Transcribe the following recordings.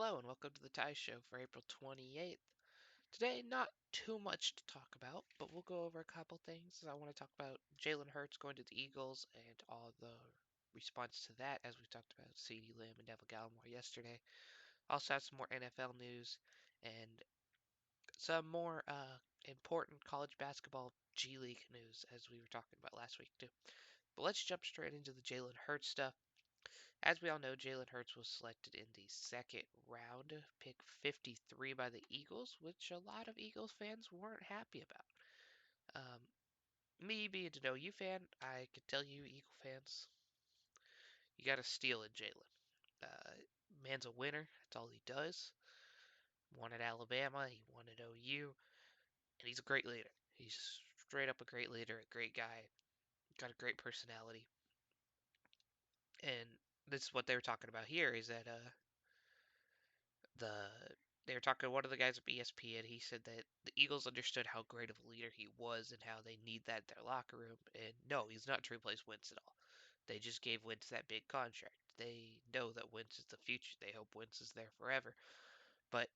Hello and welcome to the Tie Show for April 28th. Today, not too much to talk about, but we'll go over a couple things. I want to talk about Jalen Hurts going to the Eagles and all the response to that, as we talked about CeeDee Lamb and Neville Gallimore yesterday. Also have some more NFL news and some more important college basketball G League news, as we were talking about last week too. But let's jump straight into the Jalen Hurts stuff. As we all know, Jalen Hurts was selected in the second round, pick 53 by the Eagles, which a lot of Eagles fans weren't happy about. Um, Me being an OU fan, I could tell you, Eagle fans, you got to steal in Jalen. Uh, Man's a winner. That's all he does. Won at Alabama, he won at OU, and he's a great leader. He's straight up a great leader, a great guy, got a great personality. And this is what they were talking about here is that the they were talking to one of the guys at ESPN. He said that the Eagles understood how great of a leader he was and how they need that in their locker room. And no, he's not to replace Wentz at all. They just gave Wentz that big contract. They know that Wentz is the future. They hope Wentz is there forever. But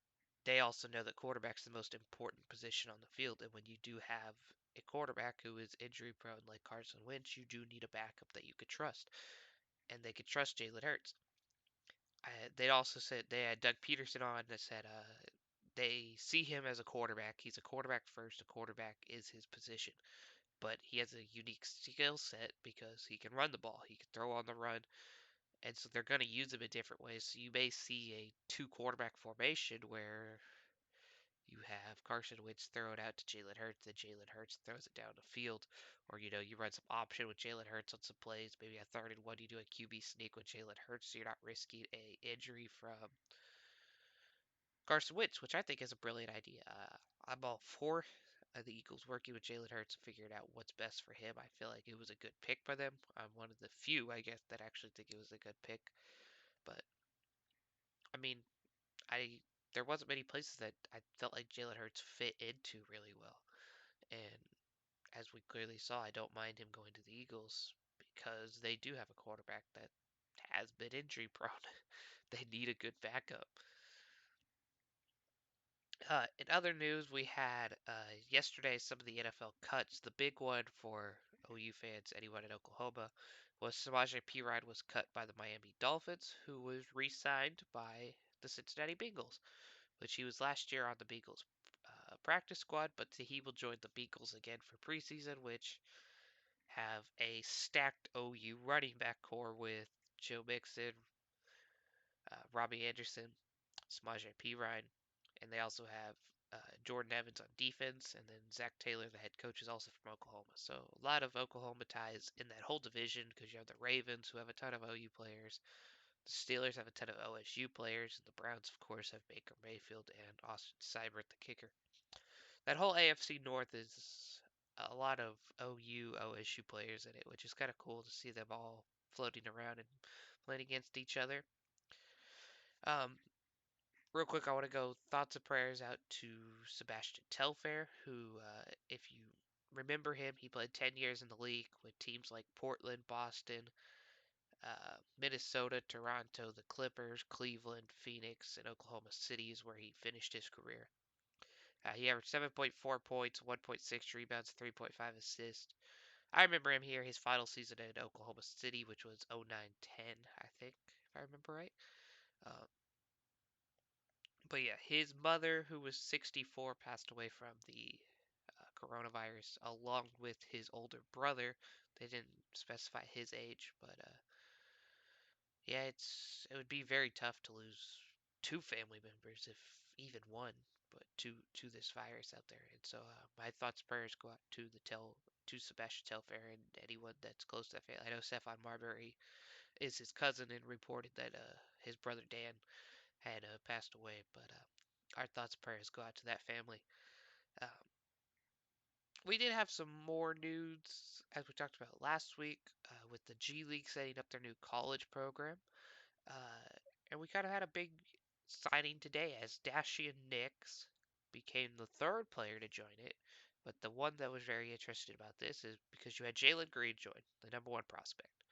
they also know that quarterback's the most important position on the field. And when you do have a quarterback who is injury prone like Carson Wentz, you do need a backup that you could trust. And they could trust Jalen Hurts. They also said they had Doug Peterson on that said they see him as a quarterback. He's a quarterback first. A quarterback is his position, but he has a unique skill set because he can run the ball. He can throw on the run, and so they're going to use him in different ways. So you may see a two quarterback formation where you have Carson Wentz throw it out to Jalen Hurts, then Jalen Hurts throws it down the field. Or, you run some option with Jalen Hurts on some plays. Maybe a 3rd and 1, you do a QB sneak with Jalen Hurts, so you're not risking a injury from Carson Wentz, which I think is a brilliant idea. I'm all for the Eagles working with Jalen Hurts and figuring out what's best for him. I feel like it was a good pick by them. I'm one of the few, I guess, that actually think it was a good pick. But I mean, I there wasn't many places that I felt like Jalen Hurts fit into really well. And as we clearly saw, I don't mind him going to the Eagles because they do have a quarterback that has been injury prone. They need a good backup. In other news, we had yesterday some of the NFL cuts. The big one for OU fans, anyone in Oklahoma, was Samaje Perine was cut by the Miami Dolphins, who was re-signed by the Cincinnati Bengals, which he was last year on the Bengals practice squad, but he will join the Bengals again for preseason, which have a stacked OU running back core with Joe Mixon, Robbie Anderson, Samaje Perine, and they also have Jordan Evans on defense, and then Zach Taylor, the head coach, is also from Oklahoma. So a lot of Oklahoma ties in that whole division because you have the Ravens, who have a ton of OU players. The Steelers have a ton of OSU players, and the Browns, of course, have Baker Mayfield and Austin Seibert, the kicker. That whole AFC North is a lot of OU, OSU players in it, which is kind of cool to see them all floating around and playing against each other. Um, Real quick, I want to go thoughts and prayers out to Sebastian Telfair, who, if you remember him, he played 10 years in the league with teams like Portland, Boston, Minnesota, Toronto, the Clippers, Cleveland, Phoenix, and Oklahoma City is where he finished his career. He averaged 7.4 points, 1.6 rebounds, 3.5 assists. I remember him here his final season at Oklahoma City, which was 09-10, I think, if I remember right. Uh, But yeah, his mother, who was 64, passed away from the coronavirus, along with his older brother. They didn't specify his age, but yeah, it would be very tough to lose two family members, if even one, but to this virus out there. And so my thoughts, prayers go out to to Sebastian Telfair and anyone that's close to that family. I know Stephon Marbury is his cousin and reported that his brother Dan had passed away, but our thoughts and prayers go out to that family. Um, we did have some more news, as we talked about last week, with the G League setting up their new college program. Uh, and we kind of had a big signing today as Daishen Nix became the third player to join it. But the one that was very interested about this is because you had Jalen Green join, the number 1 prospect.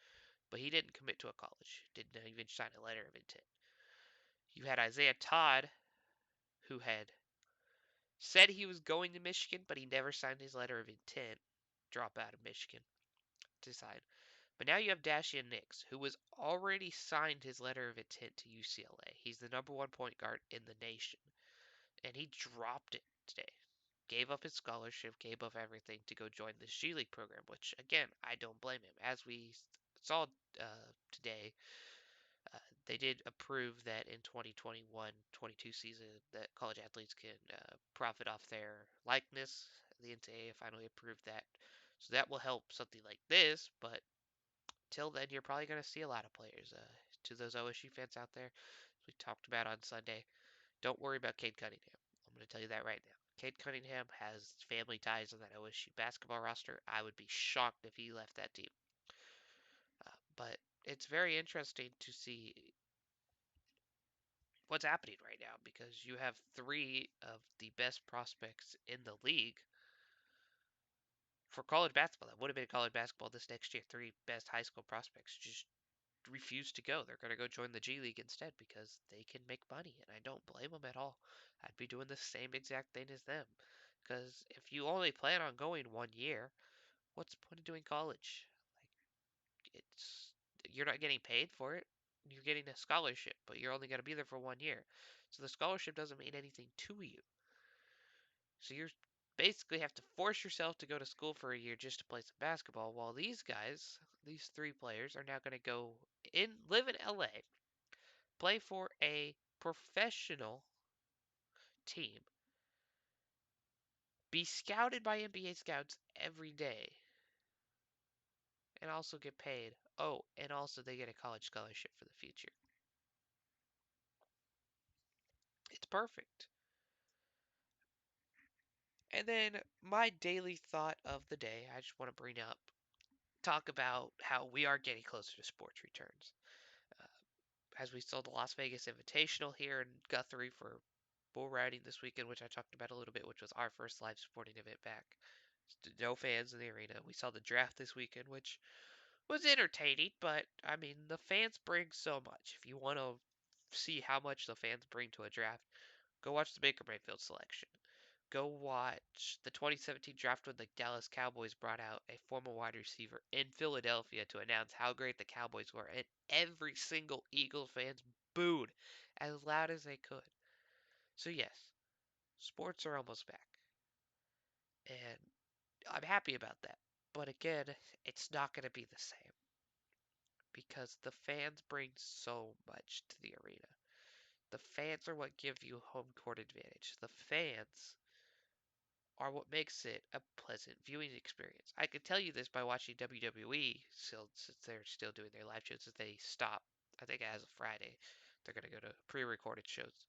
But he didn't commit to a college, didn't even sign a letter of intent. You had Isaiah Todd, who had said he was going to Michigan, but he never signed his letter of intent, drop out of Michigan to sign. But now you have Daishen Nix, who was already signed his letter of intent to UCLA. He's the number one point guard in the nation, and he dropped it today. Gave up his scholarship, gave up everything to go join this G League program, which, again, I don't blame him. As we saw today, they did approve that in 2021-22 season that college athletes can profit off their likeness. The NCAA finally approved that. So that will help something like this, but till then, you're probably going to see a lot of players. To those OSU fans out there, as we talked about on Sunday, don't worry about Cade Cunningham. I'm going to tell you that right now. Cade Cunningham has family ties on that OSU basketball roster. I would be shocked if he left that team. But it's very interesting to see what's happening right now because you have three of the best prospects in the league for college basketball. That would have been college basketball this next year. Three best high school prospects just refuse to go. They're going to go join the G League instead because they can make money, and I don't blame them at all. I'd be doing the same exact thing as them because if you only plan on going 1 year, what's the point of doing college? Like it's you're not getting paid for it. You're getting a scholarship, but you're only going to be there for 1 year. So the scholarship doesn't mean anything to you. So you basically have to force yourself to go to school for a year just to play some basketball. While these guys, these three players, are now going to go live in LA, play for a professional team, be scouted by NBA scouts every day, and also get paid. Oh, and also they get a college scholarship for the future. It's perfect. And then my daily thought of the day, I just want to bring up, talk about how we are getting closer to sports returns. Uh, as we saw the Las Vegas Invitational here in Guthrie for bull riding this weekend, which I talked about a little bit, which was our first live sporting event back. No fans in the arena. We saw the draft this weekend, which was entertaining, but I mean, the fans bring so much. If you want to see how much the fans bring to a draft, go watch the Baker Mayfield selection. Go watch the 2017 draft when the Dallas Cowboys brought out a former wide receiver in Philadelphia to announce how great the Cowboys were, and every single Eagles fans booed as loud as they could. So yes, sports are almost back, and I'm happy about that. But again, it's not going to be the same because the fans bring so much to the arena. The fans are what give you home court advantage. The fans are what makes it a pleasant viewing experience. I can tell you this by watching WWE, still, since they're still doing their live shows, as they stop. I think as of Friday, they're going to go to pre-recorded shows.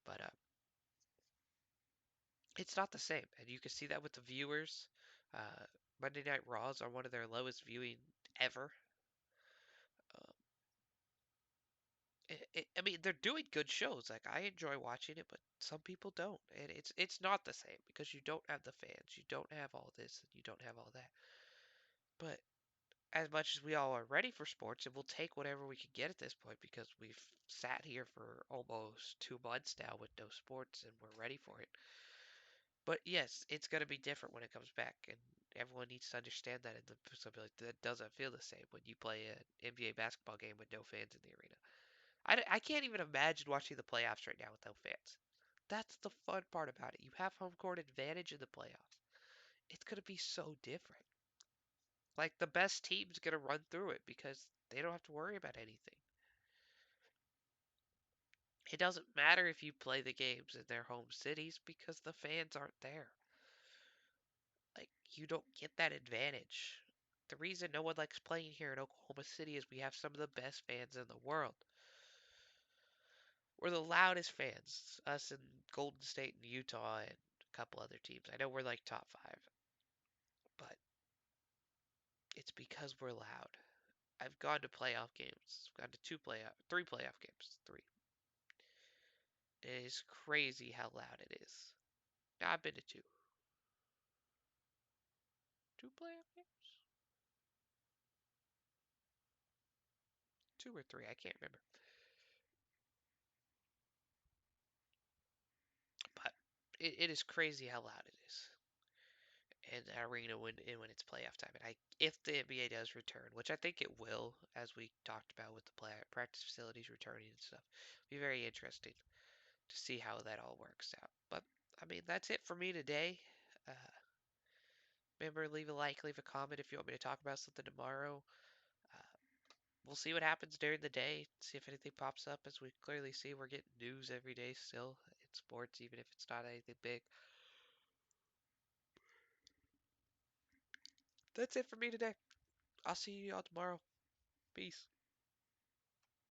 But it's not the same, and you can see that with the viewers. Uh, Monday Night Raws are one of their lowest viewing ever. Um, I mean, they're doing good shows. Like I enjoy watching it, but some people don't, and it's not the same because you don't have the fans, you don't have all this, and you don't have all that. But as much as we all are ready for sports, and we'll take whatever we can get at this point because we've sat here for almost 2 months now with no sports, and we're ready for it. But yes, it's going to be different when it comes back, and everyone needs to understand that. And like, that doesn't feel the same when you play an NBA basketball game with no fans in the arena. I can't even imagine watching the playoffs right now with no fans. That's the fun part about it. You have home court advantage in the playoffs. It's going to be so different. Like the best team's going to run through it because they don't have to worry about anything. It doesn't matter if you play the games in their home cities because the fans aren't there. Like you don't get that advantage. The reason no one likes playing here in Oklahoma City is we have some of the best fans in the world. We're the loudest fans, us and Golden State and Utah and a couple other teams. I know we're like top five, but it's because we're loud. I've gone to playoff games. I've gone to three playoff games. Three. It is crazy how loud it is. Now I've been to two playoff games, two or three. I can't remember. it is crazy how loud it is in the arena when it's playoff time. And if the NBA does return, which I think it will, as we talked about with the practice facilities returning and stuff, be very interesting to see how that all works out. But I mean, that's it for me today. Uh, Remember, leave a like, leave a comment if you want me to talk about something tomorrow. Uh, we'll see what happens during the day, see if anything pops up. As we clearly see, we're getting news every day still in sports, even if it's not anything big. That's it for me today. I'll see you all tomorrow. Peace.